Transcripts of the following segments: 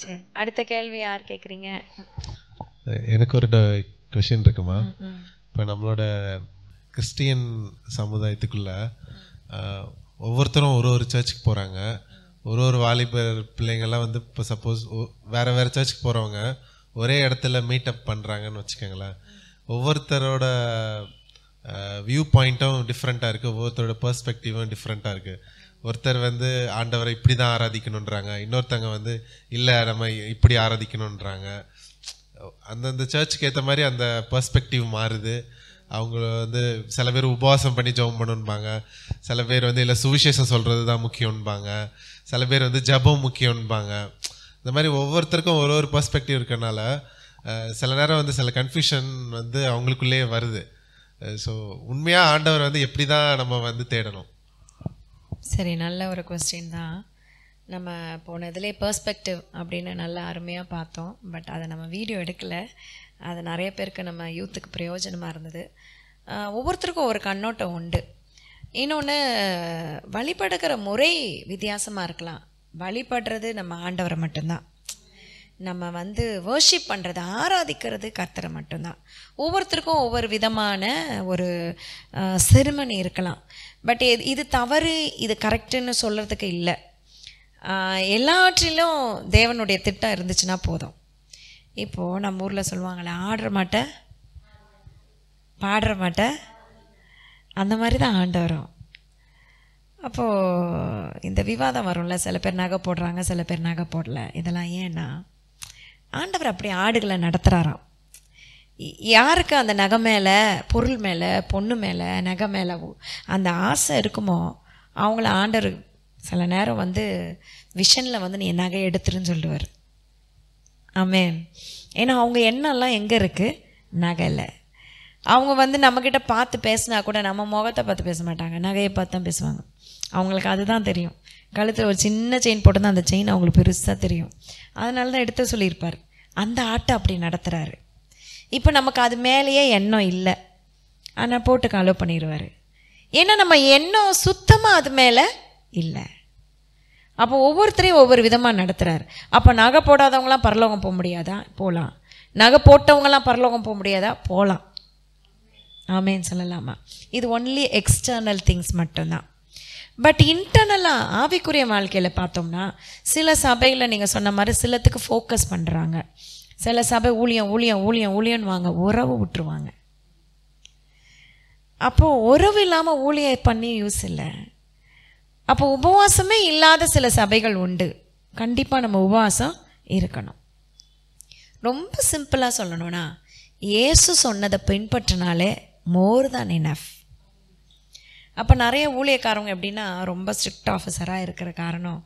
சரி, அடுத்த கேள்வி யார் கேட்குறீங்க? எனக்கு ஒரு கொஷின் இருக்குமா. இப்போ நம்மளோட கிறிஸ்டியன் சமுதாயத்துக்குள்ள ஒவ்வொருத்தரும் ஒரு ஒரு சர்ச்சுக்கு போகிறாங்க. ஒரு வாலிபர் பிள்ளைங்கள்லாம் வந்து இப்போ சப்போஸ் வேறு வேறு சர்ச்சுக்கு போகிறவங்க ஒரே இடத்துல மீட் அப் பண்ணுறாங்கன்னு வச்சுக்கோங்களேன். ஒவ்வொருத்தரோட வியூ பாயிண்ட்டும் டிஃப்ரெண்ட்டாக இருக்குது, ஒவ்வொருத்தரோட பெர்ஸ்பெக்டிவும் டிஃப்ரெண்ட்டாக இருக்குது. ஒருத்தர் வந்து ஆண்டவரை இப்படி தான் ஆராதிக்கணுன்றாங்க, இன்னொருத்தங்க வந்து இல்லை நம்ம இப்படி ஆராதிக்கணுன்றாங்க. அந்தந்த சர்ச்சுக்கு ஏற்ற மாதிரி அந்த பெர்ஸ்பெக்டிவ் மாறுது. அவங்க வந்து சில பேர் உபவாசம் பண்ணி ஜெபம் பண்ணணும்பாங்க, சில பேர் வந்து இல்லை சுவிசேஷம் சொல்கிறது தான் முக்கியம்பாங்க, சில பேர் வந்து ஜெபம் முக்கியம்பாங்க. இந்த மாதிரி ஒவ்வொருத்தருக்கும் ஒரு ஒரு பெர்ஸ்பெக்டிவ் இருக்கனால சில நேரம் வந்து சில கன்ஃபியூஷன் வந்து அவங்களுக்குள்ளேயே வருது. ஸோ உண்மையாக ஆண்டவர் வந்து எப்படி தான் நம்ம வந்து தேடணும்? சரி, நல்ல ஒரு கொஸ்டின் தான். நம்ம போனதுலேயே பெர்ஸ்பெக்டிவ் அப்படின்னு நல்லா அருமையாக பார்த்தோம். பட் அதை நம்ம வீடியோ எடுக்கலை. அது நிறைய பேருக்கு நம்ம யூத்துக்கு பிரயோஜனமாக இருந்தது. ஒவ்வொருத்தருக்கும் ஒரு கண்ணோட்டம் உண்டு. இன்னொன்று, வழிபடுகிற முறை வித்தியாசமாக இருக்கலாம். வழிபடுறது நம்ம ஆண்டவரை மட்டும்தான். நம்ம வந்து வர்ஷிப் பண்ணுறது, ஆராதிக்கிறது கர்த்தரை மட்டும்தான். ஒவ்வொருத்தருக்கும் ஒவ்வொரு விதமான ஒரு செரிமனி இருக்கலாம். பட் இது தவறு, இது கரெக்டுன்னு சொல்கிறதுக்கு இல்லை. எல்லாற்றிலும் தேவனுடைய திட்டம் இருந்துச்சுன்னா போதும். இப்போது நம்ம ஊரில் சொல்லுவாங்களே, ஆடுற மாட்ட பாடுற மாட்ட, அந்த மாதிரி தான் ஆண்டவரும். அப்போது இந்த விவாதம் வரும்ல, சில பேர் நகை போடுறாங்க, சில பேர் நகை போடல. இதெல்லாம் ஏன்னா ஆண்டவர் அப்படி ஆடுகளை நடத்துகிறாராம். யாருக்கு அந்த நகை மேலே, பொருள் மேலே, பொண்ணு மேலே, நகை மேலே அந்த ஆசை இருக்குமோ அவங்கள ஆண்டவர் சில நேரம் வந்து விஷனில் வந்து நீ நகை எடுத்துருன்னு சொல்லுவார். ஆமென். ஏன்னா அவங்க எண்ணெல்லாம் எங்கே இருக்குது? நகையில். அவங்க வந்து நம்மக்கிட்ட பார்த்து பேசினா கூட நம்ம முகத்தை பார்த்து பேச மாட்டாங்க, நகையை பார்த்து தான் பேசுவாங்க. அவங்களுக்கு அதுதான் தெரியும். கழுத்தில் ஒரு சின்ன செயின் போட்டு தான் அந்த செயின் அவங்களுக்கு பெருசாக தெரியும். அதனால தான் எடுத்து சொல்லியிருப்பார். அந்த ஆட்டை அப்படி நடத்துகிறாரு. இப்போ நமக்கு அது மேலேயே எண்ணம் இல்லை, ஆனால் போட்டுக்க அலோவ் பண்ணிடுவார். ஏன்னா நம்ம எண்ணம் சுத்தமாக அது மேலே இல்லை. அப்போ ஒவ்வொருத்தரையும் ஒவ்வொரு விதமாக நடத்துகிறார். அப்போ நகை போடாதவங்களாம் பரலோகம் போக முடியாதா? போகலாம். நகை போட்டவங்களாம் பரலோகம் போக முடியாதா? போகலாம். ஆமேன்னு சொல்லலாமா? இது ஒன்லி எக்ஸ்டர்னல் திங்ஸ் மட்டும்தான். பட் இன்டர்னலாக ஆவிக்குரிய வாழ்க்கையில் பார்த்தோம்னா, சில சபையில் நீங்கள் சொன்ன மாதிரி சிலத்துக்கு ஃபோக்கஸ் பண்ணுறாங்க. சில சபை ஊழியம் ஊழியம் ஊழியம் ஊழியன்னு வாங்க, உறவு விட்டுருவாங்க. அப்போது உறவு இல்லாமல் ஊழியம் பண்ணி யூஸ் இல்லை. அப்போ உபவாசமே இல்லாத சில சபைகள் உண்டு. கண்டிப்பாக நம்ம உபவாசம் இருக்கணும். ரொம்ப சிம்பிளாக சொல்லணும்னா, இயேசு சொன்னதை பின்பற்றினாலே மோர் தான் இனஃப். அப்போ நிறைய ஊழியக்காரங்க எப்படின்னா ரொம்ப ஸ்ட்ரிக்ட் ஆஃபீஸராக இருக்கிற காரணம்,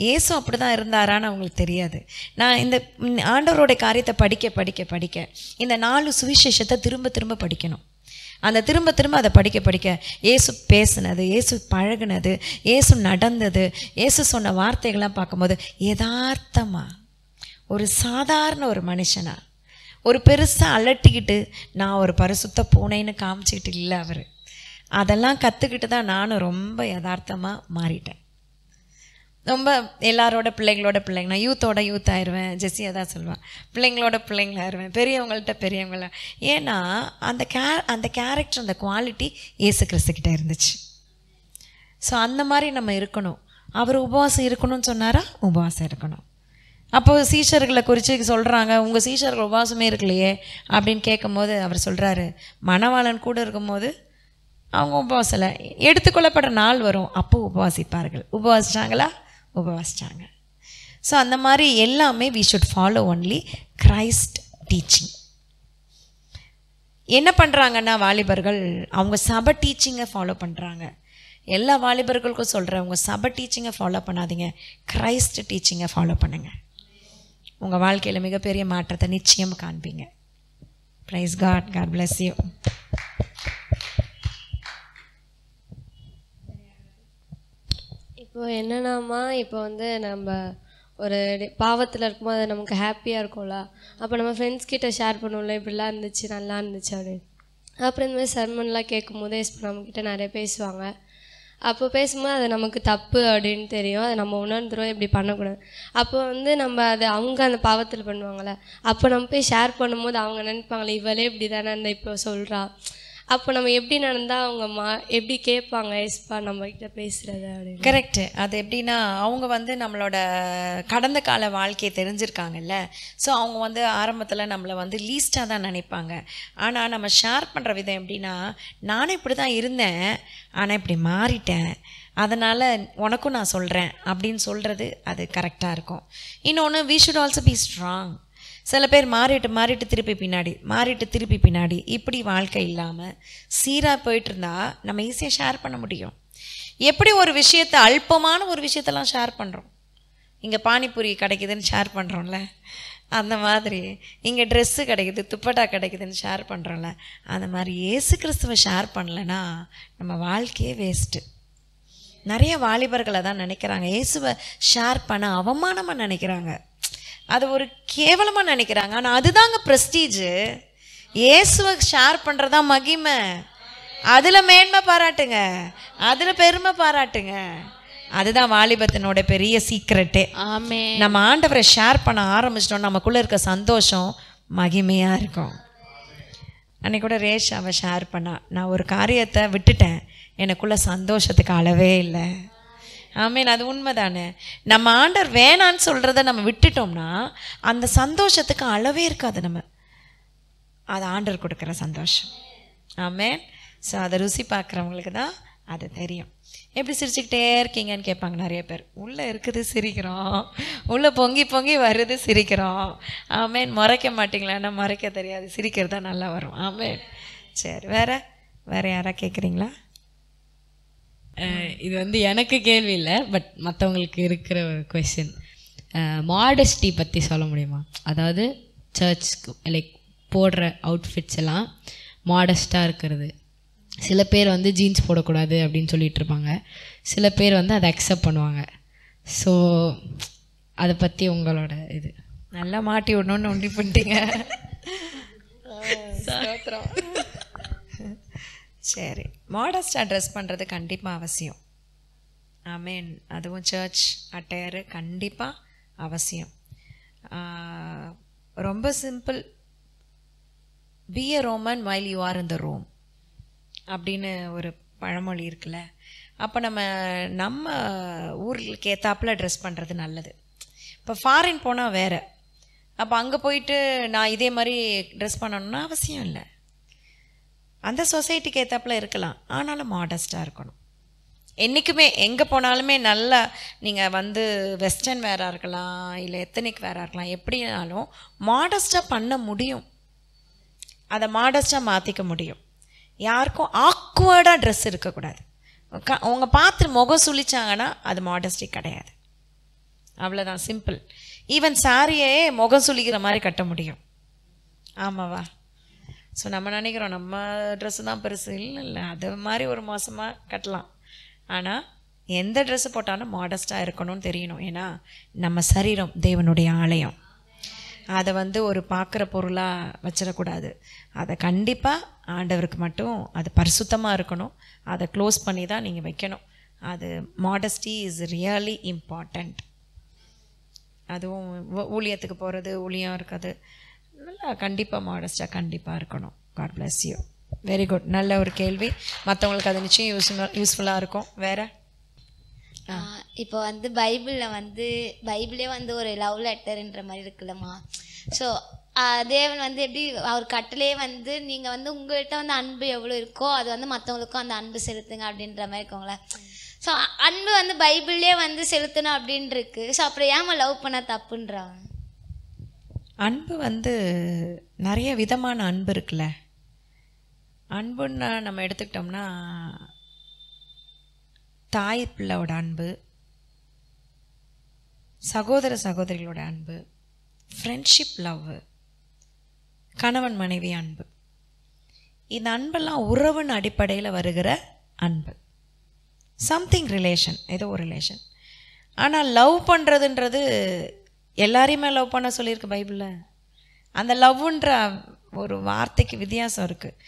இயேசு அப்படி தான் இருந்தாரான்னு அவங்களுக்கு தெரியாது. நான் இந்த ஆண்டவரோட காரியத்தை படிக்க படிக்க படிக்க இந்த 4 சுவிசேஷத்தை திரும்ப திரும்ப படிக்கணும். அந்த திரும்ப திரும்ப அதை படிக்க படிக்க இயேசு பேசுனது, இயேசு பழகுனது, இயேசு நடந்தது, இயேசு சொன்ன வார்த்தைகள்லாம் பார்க்கும்போது யதார்த்தமாக ஒரு சாதாரண ஒரு மனுஷனா, ஒரு பெருசாக அலட்டிக்கிட்டு நான் ஒரு பரிசுத்த பூனைன்னு காமிச்சிக்கிட்டு இல்லை அவர். அதெல்லாம் கற்றுக்கிட்டு தான் நானும் ரொம்ப யதார்த்தமாக மாறிட்டேன். ரொம்ப எல்லாரோட பிள்ளைங்களோட பிள்ளைங்க, நான் யூத்தோட யூத் ஆயிடுவேன். ஜெஸ்ஸியாக தான் சொல்லுவேன், பிள்ளைங்களோட பிள்ளைங்களாயிருவேன், பெரியவங்கள்ட்ட பெரியவங்கள. ஏன்னா அந்த கேரக்டர், அந்த குவாலிட்டி இயேசு கிறிஸ்துக்கிட்ட இருந்துச்சு. ஸோ அந்த மாதிரி நம்ம இருக்கணும். அவர் உபவாசம் இருக்கணும்னு சொன்னாரா? உபவாசம் இருக்கணும். அப்போது சீஷர்களை குறித்து சொல்கிறாங்க, உங்கள் சீஷர்கள் உபவாசமே இருக்கலையே அப்படின்னு கேட்கும்போது அவர் சொல்கிறாரு, மணவாளன் கூட இருக்கும்போது அவங்க உபவாசலை எடுத்துக்கொள்ளப்படுற நாள் வரும், அப்போ உபவாசிப்பார்கள். உபவாசிச்சாங்களா? உபவாசிச்சாங்க. ஸோ அந்த மாதிரி எல்லாமே we should follow only Christ teaching. என்ன பண்ணுறாங்கன்னா வாலிபர்கள் அவங்க சபை டீச்சிங்கை ஃபாலோ பண்ணுறாங்க. எல்லா வாலிபர்களுக்கும் சொல்கிறேன், உங்கள் சபை டீச்சிங்கை ஃபாலோ பண்ணாதீங்க, கிரைஸ்ட் டீச்சிங்கை ஃபாலோ பண்ணுங்கள். உங்கள் வாழ்க்கையில் மிகப்பெரிய மாற்றத்தை நிச்சயம் காண்பீங்க. Praise God. God bless you. இப்போ என்னென்னாமா, இப்போ வந்து நம்ம ஒரு பாவத்தில் இருக்கும்போது அது நமக்கு ஹாப்பியாக இருக்கும்ல, அப்போ நம்ம ஃப்ரெண்ட்ஸ் கிட்ட ஷேர் பண்ணுவோம்ல, இப்படிலாம் இருந்துச்சு, நல்லா இருந்துச்சு அப்படின்னு. அப்புறம் இந்த மாதிரி சர்மன்லாம் கேட்கும் போது நம்மக்கிட்ட நிறைய பேசுவாங்க. அப்போ பேசும்போது அது நமக்கு தப்பு அப்படின்னு தெரியும், அதை நம்ம உணர்ந்துரும் இப்படி பண்ணக்கூடாது. அப்போ வந்து நம்ம அதை அவங்க அந்த பாவத்தில் பண்ணுவாங்கள்ல, அப்போ நம்ம போய் ஷேர் பண்ணும்போது அவங்க நினைப்பாங்களே இவளே இப்படி தானே அந்த இப்போ சொல்கிறா, அப்போ நம்ம எப்படி நடந்தால் அவங்க எப்படி கேட்பாங்க ஏஸ்பா நம்மக்கிட்ட பேசுகிறது அப்படின்னு. கரெக்டு. அது எப்படின்னா அவங்க வந்து நம்மளோட கடந்த கால வாழ்க்கையை தெரிஞ்சிருக்காங்கல்ல. ஸோ அவங்க வந்து ஆரம்பத்தில் நம்மளை வந்து லீஸ்ட்டாக தான் நினைப்பாங்க. ஆனால் நம்ம ஷேர் பண்ணுற விதம் எப்படின்னா, நானும் இப்படி தான் இருந்தேன் ஆனால் இப்படி மாறிட்டேன், அதனால் உனக்கும் நான் சொல்கிறேன் அப்படின்னு சொல்கிறது அது கரெக்டாக இருக்கும். இன்னொன்று, we should also be strong. சில பேர் மாறிட்டு திருப்பி பின்னாடி இப்படி வாழ்க்கை இல்லாமல் சீராக போயிட்டு இருந்தா நம்ம ஈஸியாக ஷேர் பண்ண முடியும். எப்படி ஒரு விஷயத்தை, அல்பமான ஒரு விஷயத்தெல்லாம் ஷேர் பண்ணுறோம், இங்கே பானிபூரி கிடைக்குதுன்னு ஷேர் பண்ணுறோம்ல, அந்த மாதிரி இங்கே ட்ரெஸ்ஸு கிடைக்குது, துப்பட்டா கிடைக்குதுன்னு ஷேர் பண்ணுறோம்ல, அந்த மாதிரி இயேசு கிறிஸ்துவை ஷேர் பண்ணலைன்னா நம்ம வாழ்க்கையே வேஸ்ட்டு. நிறைய வாலிபர்களை தான் நினைக்கிறாங்க, இயேசுவை ஷேர் பண்ண அவமானமாக நினைக்கிறாங்க, அது ஒரு கேவலமாக நினைக்கிறாங்க. ஆனால் அதுதாங்க ப்ரெஸ்டீஜு. இயேசுவை ஷேர் பண்ணுறதா மகிமை. அதில் மேன்மை பாராட்டுங்க, அதில் பெருமை பாராட்டுங்க. அதுதான் வாலிபத்தினோட பெரிய சீக்ரெட்டே. ஆமென். நம்ம ஆண்டவரை ஷேர் பண்ண ஆரம்பிச்சிட்டோம், நமக்குள்ளே இருக்க சந்தோஷம் மகிமையாக இருக்கும். அன்னைக்கு கூட ரேஷாவை ஷேர் பண்ணா, நான் ஒரு காரியத்தை விட்டுட்டேன், எனக்குள்ள சந்தோஷத்துக்கு அளவே இல்லை. ஆமீன். அது உண்மை தானே. நம்ம ஆண்டவர் வேணான்னு சொல்கிறத நம்ம விட்டுட்டோம்னா அந்த சந்தோஷத்துக்கு அளவே இருக்காது. நம்ம அது ஆண்டவர் கொடுக்குற சந்தோஷம். ஆமேன். ஸோ அதை ருசி பார்க்குறவங்களுக்கு தான் அது தெரியும். எப்படி சிரிச்சுக்கிட்டே இருக்கீங்கன்னு கேட்பாங்க நிறைய பேர். உள்ளே இருக்குது சிரிக்கிறோம், உள்ளே பொங்கி பொங்கி வருது சிரிக்கிறோம். ஆமேன். மறைக்க மாட்டிங்களான்னா மறைக்க தெரியாது, சிரிக்கிறது தான் நல்லா வரும். ஆமேன். சரி, வேறு யாரா கேட்குறீங்களா? இது வந்து எனக்கு கேள்வி இல்லை, பட் மற்றவங்களுக்கு இருக்கிற ஒரு கொஷின். மாடஸ்டி பற்றி சொல்ல முடியுமா? அதாவது சர்ச்சுக்கு லைக் போடுற அவுட்ஃபிட்ஸ் எல்லாம் மாடஸ்ட்டாக இருக்கிறது. சில பேர் வந்து ஜீன்ஸ் போடக்கூடாது அப்படின்னு சொல்லிட்டு இருப்பாங்க, சில பேர் வந்து அதை அக்செப்ட் பண்ணுவாங்க. ஸோ அதை பற்றி உங்களோட இது. நல்லா மாட்டி விடணும்னு ஒண்டி பண்ணிட்டீங்க. சரி, மாடஸ்டாக ட்ரெஸ் பண்ணுறது கண்டிப்பாக அவசியம். ஆமேன். அதுவும் சர்ச் அட்டையர் கண்டிப்பாக அவசியம். ரொம்ப simple. Be a Roman while you are in the Rome அப்படின்னு ஒரு பழமொழி இருக்குல்ல. அப்போ நம்ம ஊருக்கு ஏற்றாப்புல ட்ரெஸ் பண்ணுறது நல்லது. இப்போ ஃபாரின் போனால் வேறு, அப்போ அங்கே போயிட்டு நான் இதே மாதிரி ட்ரெஸ் பண்ணணும்னா அவசியம் இல்லை. அந்த சொசைட்டிக்கு ஏற்றாப்புல இருக்கலாம், ஆனாலும் மாடஸ்ட்டாக இருக்கணும். என்றைக்குமே எங்கே போனாலுமே நல்லா நீங்கள் வந்து வெஸ்டர்ன் வேராக இருக்கலாம், இல்லை எத்தனிக் வேராக இருக்கலாம், எப்படினாலும் மாடஸ்ட்டாக பண்ண முடியும், அதை மாடஸ்ட்டாக மாற்றிக்க முடியும். யாருக்கும் ஆக்வர்டாக ட்ரெஸ் இருக்கக்கூடாது. அவங்க பார்த்து முகம் சுழிச்சாங்கன்னா அது மாடஸ்டி கிடையாது. அவ்வளோதான், சிம்பிள். ஈவன் சாரியே முகம் சுழிக்கிற மாதிரி கட்ட முடியும். ஆமாவா? ஸோ நம்ம நினைக்கிறோம் நம்ம ட்ரெஸ்ஸு தான் பெருசு. இல்லை, அது மாதிரி ஒரு மோசமாக கட்டலாம். ஆனால் எந்த ட்ரெஸ்ஸு போட்டாலும் மாடஸ்ட்டாக இருக்கணும்னு தெரியணும். ஏன்னா நம்ம சரீரம் தேவனுடைய ஆலயம். அதை வந்து ஒரு பார்க்குற பொருளாக வச்சிடக்கூடாது. அதை கண்டிப்பாக ஆண்டவருக்கு மட்டும் அது பரிசுத்தமாக இருக்கணும். அதை க்ளோஸ் பண்ணி தான் நீங்கள் வைக்கணும். அது மாடஸ்டி இஸ் ரியலி இம்பார்ட்டண்ட். அதுவும் ஊழியத்துக்கு போகிறது, ஊழியம் இருக்கிறது, நல்லா கண்டிப்பாக மாடஸ்ட்டாக கண்டிப்பாக இருக்கணும். God bless you. Very good. நல்ல ஒரு கேள்வி. மற்றவங்களுக்கு அது நிச்சயம் யூஸ்ஃபுல்லாக இருக்கும். வேறு இப்போ வந்து பைபிளே வந்து ஒரு லவ் லெட்டர்ன்ற மாதிரி இருக்குல்லம்மா. ஸோ தேவன் வந்து எப்படி அவர் கட்டளையே வந்து நீங்கள் வந்து உங்கள்கிட்ட வந்து அன்பு எவ்வளோ இருக்கோ அது வந்து மற்றவங்களுக்கும் அந்த அன்பு செலுத்துங்க அப்படின்ற மாதிரி இருக்கோங்களே. ஸோ அன்பு வந்து பைபிள்லேயே வந்து செலுத்தணும் அப்படின்னு இருக்கு. ஸோ அப்புறம் ஏமா லவ் பண்ண தப்புன்றாங்க? அன்பு வந்து நிறைய விதமான அன்பு இருக்குல்ல. அன்புன்னா நம்ம எடுத்துக்கிட்டோம்னா தாய் பிள்ளையோட அன்பு, சகோதர சகோதரிகளோட அன்பு, ஃப்ரெண்ட்ஷிப் லவ், கணவன் மனைவி அன்பு. இந்த அன்பெல்லாம் உறவின் அடிப்படையில் வருகிற அன்பு. சம்திங் ரிலேஷன், ஏதோ ஒரு ரிலேஷன். ஆனால் லவ் பண்ணுறதுன்றது எல்லாரையுமே லவ் பண்ண சொல்லியிருக்கு பைபிளில். அந்த லவ்ன்ற ஒரு வார்த்தைக்கு வித்தியாசம் இருக்குது.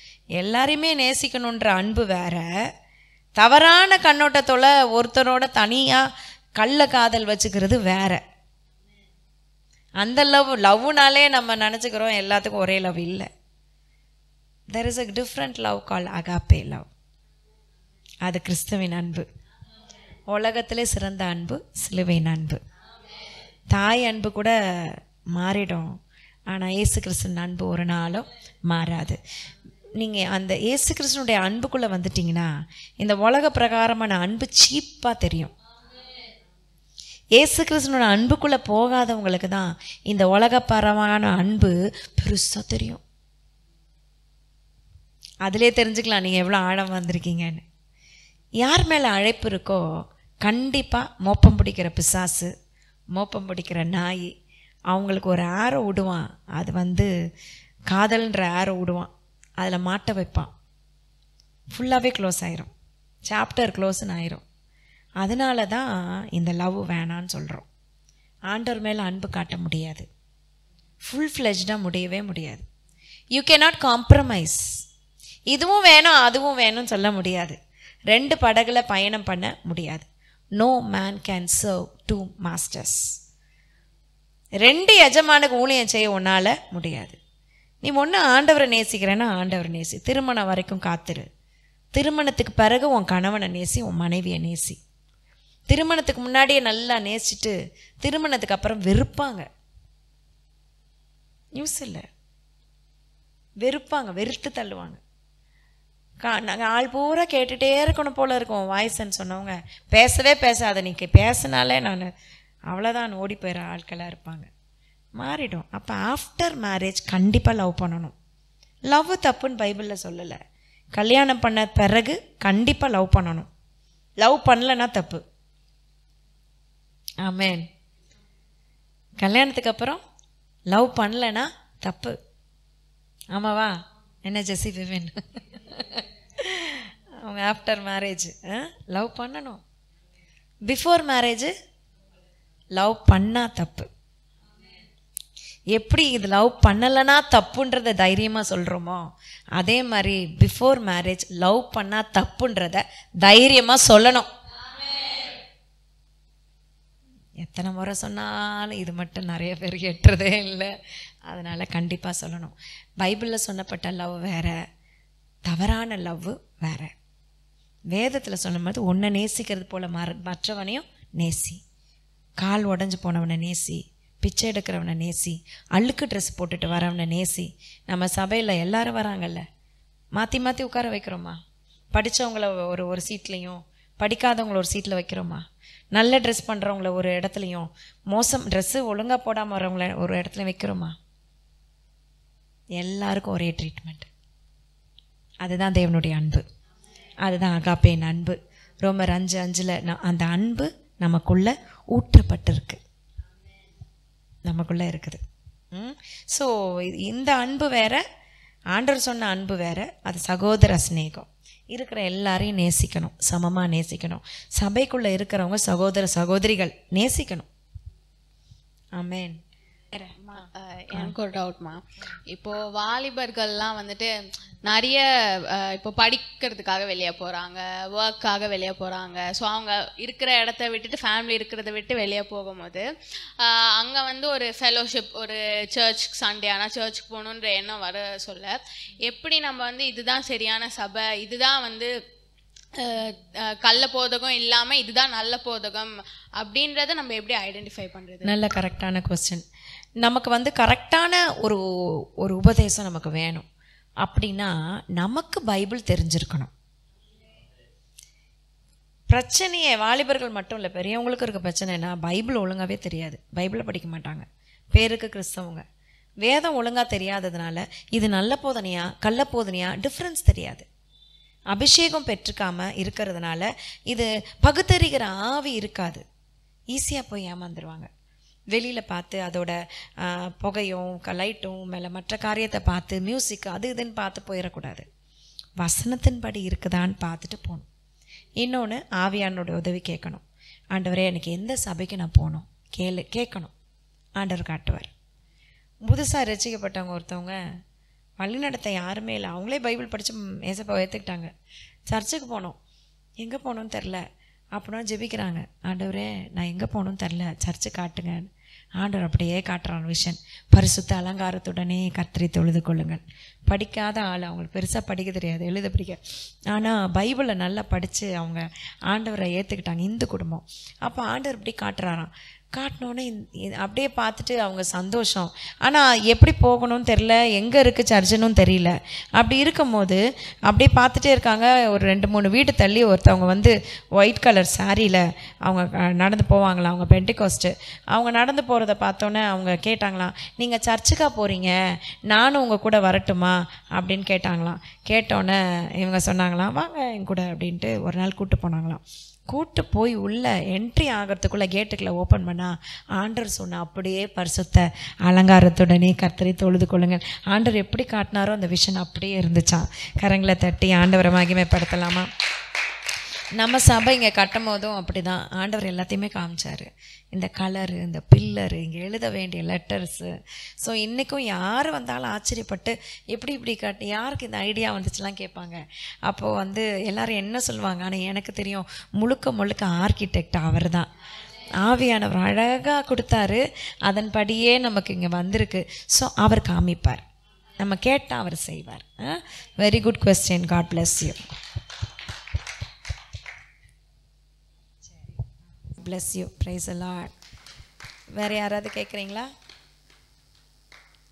எல்லாரையுமே நேசிக்கணுன்ற அன்பு வேற, தவறான கண்ணோட்டத்தோட ஒருத்தரோட தனியாக கள்ள காதல் வச்சுக்கிறது வேற. அந்த லவ்னாலே நம்ம நினச்சிக்கிறோம் எல்லாத்துக்கும் ஒரே லவ் இல்லை. There is a different love call agape love. அது கிறிஸ்துவின் அன்பு. உலகத்திலே சிறந்த அன்பு சிலுவையின் அன்பு. தாய் அன்பு கூட மாறிடும், ஆனால் இயேசு கிறிஸ்துவின் அன்பு ஒரு நாளும் மாறாது. நீங்கள் அந்த இயேசு கிறிஸ்துனுடைய அன்புக்குள்ளே வந்துட்டிங்கன்னா இந்த உலக பிரகாரமான அன்பு சீப்பாக தெரியும். இயேசு கிறிஸ்துவோட அன்புக்குள்ளே போகாதவங்களுக்கு தான் இந்த உலகப்பரமான அன்பு பெருசாக தெரியும். அதிலே தெரிஞ்சுக்கலாம் நீங்கள் எவ்வளோ ஆழம் வந்திருக்கீங்கன்னு. யார் மேலே அழைப்பு இருக்கோ கண்டிப்பாக மோப்பம் பிடிக்கிற பிசாசு, மோப்பம் பிடிக்கிற நாய் அவங்களுக்கு ஒரு ஆரோ விடுவான். அது காதல்ன்ற ஆரோ விடுவான், அதில் மாட்ட வைப்பான். ஃபுல்லாகவே க்ளோஸ் ஆயிரும், சாப்டர் க்ளோஸ்ன்னு ஆயிரும். அதனால தான் இந்த லவ் வேணான்னு சொல்கிறோம். ஆண்டவர் மேலே அன்பு காட்ட முடியாது, ஃபுல் ஃப்ளெஜ்டாக முடியவே முடியாது. You cannot compromise. இதுவும் வேணும் அதுவும் வேணும்னு சொல்ல முடியாது. 2 படகுல பயணம் பண்ண முடியாது. No man can serve 2 masters. 2 எஜமானுக்கு ஊழியம் செய்ய உன்னால் முடியாது. நீ ஒன்று ஆண்டவரை நேசிக்கிறேன்னா ஆண்டவரை நேசி, திருமணம் வரைக்கும் காத்துரு. திருமணத்துக்கு பிறகு உன் கணவனை நேசி, உன் மனைவியை நேசி. திருமணத்துக்கு முன்னாடியே நல்லா நேசிச்சுட்டு திருமணத்துக்கு அப்புறம் வெறுப்பாங்க. நியூஸ் இல்லை, வெறுப்பாங்க, வெறுத்து தள்ளுவாங்க. நாங்கள் ஆள் பூரா கேட்டுகிட்டே இருக்கணும் போல இருக்கும் வாய்ஸ்ன்னு சொன்னவங்க பேசவே பேசாத, நீ பேசினாலே நான் அவ்வளோதான் ஓடி போயிடுற ஆட்களாக இருப்பாங்க. மாறிடும். அப்போ ஆஃப்டர் மேரேஜ் கண்டிப்பாக லவ் பண்ணணும். லவ் தப்புன்னு பைபிளில் சொல்லலை. கல்யாணம் பண்ண பிறகு கண்டிப்பாக லவ் பண்ணணும். லவ் பண்ணலைன்னா தப்பு. ஆமேன். கல்யாணத்துக்கு அப்புறம் லவ் பண்ணலைன்னா தப்பு. ஆமாவா? என்ன ஜெசி விவின் அவங்க ஆஃப்டர் மேரேஜ் லவ் பண்ணணும். பிஃபோர் மேரேஜ் லவ் பண்ணால் தப்பு. எப்படி இது லவ் பண்ணலைன்னா தப்புன்றத தைரியமாக சொல்கிறோமோ அதே மாதிரி பிஃபோர் மேரேஜ் லவ் பண்ணால் தப்புன்றத தைரியமாக சொல்லணும். எத்தனை முறை சொன்னாலும் இது மட்டும் நிறைய பேர் கேட்டுறதே இல்லை. அதனால் கண்டிப்பாக சொல்லணும். பைபிளில் சொன்னப்பட்ட லவ் வேறு, தவறான லவ் வேறு. வேதத்தில் சொன்னபோது உன்னை நேசிக்கிறது போல் மற்றவனையும் நேசி. கால் உடஞ்சி போனவனை நேசி, பிச்சை எடுக்கிறவனை நேசி, அழுக்கு ட்ரெஸ் போட்டுட்டு வரவனை நேசி. நம்ம சபையில் எல்லாரும் வராங்கல்ல, மாற்றி மாற்றி உட்கார வைக்கிறோமா? படித்தவங்கள ஒரு சீட்லேயும் படிக்காதவங்கள ஒரு சீட்டில் வைக்கிறோமா? நல்ல ட்ரெஸ் பண்ணுறவங்கள ஒரு இடத்துலையும் மோசம் ட்ரெஸ்ஸு ஒழுங்காக போடாமல் வரவங்கள ஒரு இடத்துல வைக்கிறோமா? எல்லாருக்கும் ஒரே ட்ரீட்மெண்ட். அதுதான் தேவனுடைய அன்பு, அதுதான் அகாப்பேன் அன்பு. ரோமர் 5:5 அந்த அன்பு நமக்குள்ளே ஊற்றப்பட்டிருக்கு, நமக்குள்ளே இருக்குது. ஸோ இந்த அன்பு வேற, ஆண்டவர் சொன்ன அன்பு வேற. அது சகோதர சிநேகம். இருக்கிற எல்லாரையும் நேசிக்கணும், சமமாக நேசிக்கணும். சபைக்குள்ளே இருக்கிறவங்க சகோதர சகோதரிகள் நேசிக்கணும். ஆமேன். எனக்கு ஒரு டவுட்மா, இப்போது வாலிபர்கள்லாம் வந்துட்டு நிறைய இப்போ படிக்கிறதுக்காக வெளியே போகிறாங்க, ஒர்க்காக வெளியே போகிறாங்க. ஸோ அவங்க இருக்கிற இடத்த விட்டுட்டு, ஃபேமிலி இருக்கிறத விட்டு வெளியே போகும்போது அங்கே வந்து ஒரு ஃபெலோஷிப், ஒரு சர்ச், சண்டே ஆனால் சர்ச்சுக்கு போகணுன்ற எண்ணம் வர சொல்ல, எப்படி நம்ம வந்து இதுதான் சரியான சபை, இதுதான் வந்து கள்ள போதகம் இல்லாமல் இதுதான் நல்ல போதகம் அப்படின்றத நம்ம எப்படி ஐடென்டிஃபை பண்ணுறது? நல்ல கரெக்டான கொஸ்டின். நமக்கு வந்து கரெக்டான ஒரு உபதேசம் நமக்கு வேணும் அப்படின்னா நமக்கு பைபிள் தெரிஞ்சிருக்கணும். பிரச்சனையே வாலிபர்கள் மட்டும் இல்லை, பெரியவங்களுக்கு இருக்க பிரச்சனைனா பைபிள் ஒழுங்காகவே தெரியாது, பைபிளை படிக்க மாட்டாங்க. பேருக்கு கிறிஸ்தவங்க, வேதம் ஒழுங்காக தெரியாததுனால இது நல்ல போதனையா கள்ள போதனையா டிஃப்ரென்ஸ் தெரியாது. அபிஷேகம் பெற்றுக்காமல் இருக்கிறதுனால இது பகுத்தறிகிற ஆவி இருக்காது, ஈஸியாக போய் ஏமாந்துருவாங்க. வெளியில் பார்த்து அதோட புகையும் லைட்டும் மேலே மற்ற காரியத்தை பார்த்து மியூசிக் அது இதுன்னு பார்த்து போயிடக்கூடாது. வசனத்தின்படி இருக்குதான்னு பார்த்துட்டு போகணும். இன்னொன்று, ஆவியானோட உதவி கேட்கணும். ஆண்டவரே எனக்கு எந்த சபைக்கு நான் போகணும் கேட்கணும், ஆண்டவர் காட்டுவார். புதுசாக ரசிக்கப்பட்டவங்க ஒருத்தவங்க வழிநடத்த யாருமே இல்லை, அவங்களே பைபிள் படித்து ஏசப்பா ஏற்றுக்கிட்டாங்க. சர்ச்சுக்கு போனோம், எங்கே போகணுன்னு தெரில. அப்படின்னா ஜெபிக்கிறாங்க, ஆண்டவரே நான் எங்கே போகணுன்னு தெரில, சர்ச்சு காட்டுங்க. ஆண்டவர் அப்படியே காட்டுறான் விஷன். பரிசுத்த அலங்காரத்துடனே கர்த்தரை தொழுது கொள்ளுங்கள். படிக்காத ஆள், அவங்களுக்கு பெருசாக படிக்க தெரியாது, எழுத படிக்க, ஆனால் பைபிளை நல்லா படித்து அவங்க ஆண்டவரை ஏற்றுக்கிட்டாங்க, இந்து குடும்பம். அப்போ ஆண்டவர் இப்படி காட்டுறாராம். காட்டினோன்னே அப்படியே பார்த்துட்டு அவங்க சந்தோஷம். ஆனால் எப்படி போகணும்னு தெரில, எங்கே இருக்குது சர்ச்சுன்னு தெரியல. அப்படி இருக்கும்போது அப்படியே பார்த்துட்டே இருக்காங்க. ஒரு 2-3 வீடு தள்ளி ஒருத்தவங்க வந்து ஒயிட் கலர் சாரியில் அவங்க நடந்து போவாங்களாம். அவங்க பெண்டிகாஸ்ட்டு. அவங்க நடந்து போகிறத பார்த்தோன்னே அவங்க கேட்டாங்களாம், நீங்கள் சர்ச்சுக்கா போகிறீங்க, நானும் உங்கள் கூட வரட்டுமா அப்படின்னு கேட்டாங்களாம். கேட்டோன்னே இவங்க சொன்னாங்களாம், வாங்க என் கூட அப்படின்ட்டு ஒரு நாள் கூப்பிட்டு போனாங்களாம். கூட்டு போய் உள்ளே என்ட்ரி ஆகிறதுக்குள்ளே கேட்டுக்குள்ளே ஓப்பன் பண்ணால் ஆண்டவர் சொன்ன அப்படியே பரிசுத்த அலங்காரத்துடனே கர்த்தரை தொழுது கொள்ளுங்கள். ஆண்டவர் எப்படி காட்டினாரோ அந்த விஷன் அப்படியே இருந்துச்சான். கரங்களை தட்டி ஆண்டவரை மகிமைப்படுத்தலாமா? நம்ம சபை இங்கே கட்டும் போதும் அப்படி தான் ஆண்டவர் எல்லாத்தையுமே காமிச்சார். இந்த கலரு, இந்த பில்லரு, இங்கே எழுத வேண்டிய லெட்டர்ஸு. ஸோ இன்றைக்கும் யார் வந்தாலும் ஆச்சரியப்பட்டு எப்படி இப்படி கட்டி, யாருக்கு இந்த ஐடியா வந்துச்சுலாம் கேட்பாங்க. அப்போது வந்து எல்லோரும் என்ன சொல்லுவாங்க, ஆனால் எனக்கு தெரியும் முழுக்க முழுக்க ஆர்கிடெக்ட் அவர் தான். ஆவியானவர் அழகாக கொடுத்தாரு, அதன்படியே நமக்கு இங்கே வந்திருக்கு. ஸோ அவர் காமிப்பார், நம்ம கேட்டால் அவர் செய்வார். Very good question. God bless you. bless you. praise the Lord. வேறு யாராவது கேட்குறீங்களா?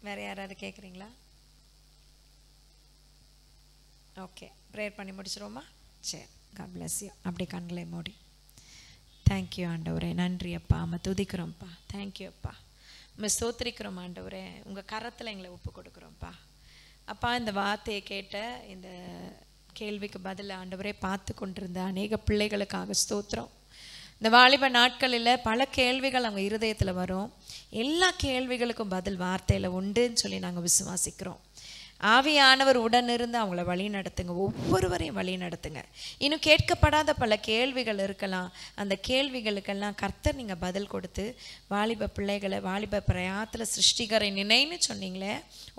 வேறு யாராவது கேட்குறீங்களா? ஓகே, ப்ரேயர் பண்ணி முடிச்சிருவோமா? சரி, God bless you. அப்படி கண்களை மூடி. தேங்க்யூ ஆண்டவரே, நன்றி அப்பா, நம்ம துதிக்கிறோம்ப்பா. தேங்க்யூ அப்பா, நம்ம ஸ்தோத்திரிக்கிறோம் ஆண்டவரே. உங்கள் கரத்தில் எங்களை ஒப்பு கொடுக்குறோம்ப்பா. அப்பா, இந்த வார்த்தையை கேட்ட, இந்த கேள்விக்கு பதில் ஆண்டவரே பார்த்து கொண்டிருந்த அநேக பிள்ளைகளுக்காக ஸ்தோத்திரம். இந்த வாலிப நாட்களில் பல கேள்விகள் அவங்க இருதயத்தில் வரும். எல்லா கேள்விகளுக்கும் பதில் வார்த்தையில் உண்டுன்னு சொல்லி நாங்கள் விசுவாசிக்கிறோம். ஆவியானவர் உடனிருந்து அவங்கள வழி நடத்துங்க, ஒவ்வொருவரையும் வழி நடத்துங்க. இன்னும் கேட்கப்படாத பல கேள்விகள் இருக்கலாம். அந்த கேள்விகளுக்கெல்லாம் கர்த்தர் நீங்கள் பதில் கொடுத்து வாலிப பிள்ளைகளை வாலிப பிரயாத்தில் சிருஷ்டிகரை நினைன்னு சொன்னீங்களே,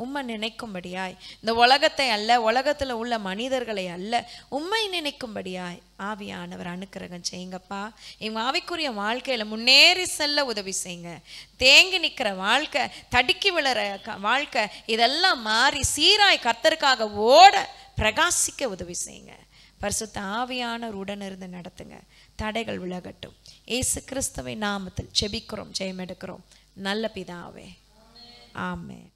உம்மை நினைக்கும்படியாய், இந்த உலகத்தை அல்ல, உலகத்தில் உள்ள மனிதர்களை அல்ல, உம்மை நினைக்கும்படியாய் ஆவியானவர் அனுக்கிரகம் செய்யுங்கப்பா. இவங்க ஆவிக்குரிய வாழ்க்கையில் முன்னேறி செல்ல உதவி செய்யுங்க. தேங்கி நிற்கிற வாழ்க்கை, தடுக்கி விழுற வாழ்க்கை, இதெல்லாம் மாறி சீராய் கர்த்தருக்காக ஓட பிரகாசிக்க உதவி செய்யுங்க. பரிசுத்த ஆவியானவர் உடனிருந்து நடத்துங்க. தடைகள் விலகட்டும். இயேசு கிறிஸ்துவின் நாமத்தில் ஜெபிக்கிறோம், ஜெயம் எடுக்கிறோம் நல்ல பிதாவே. ஆமென்.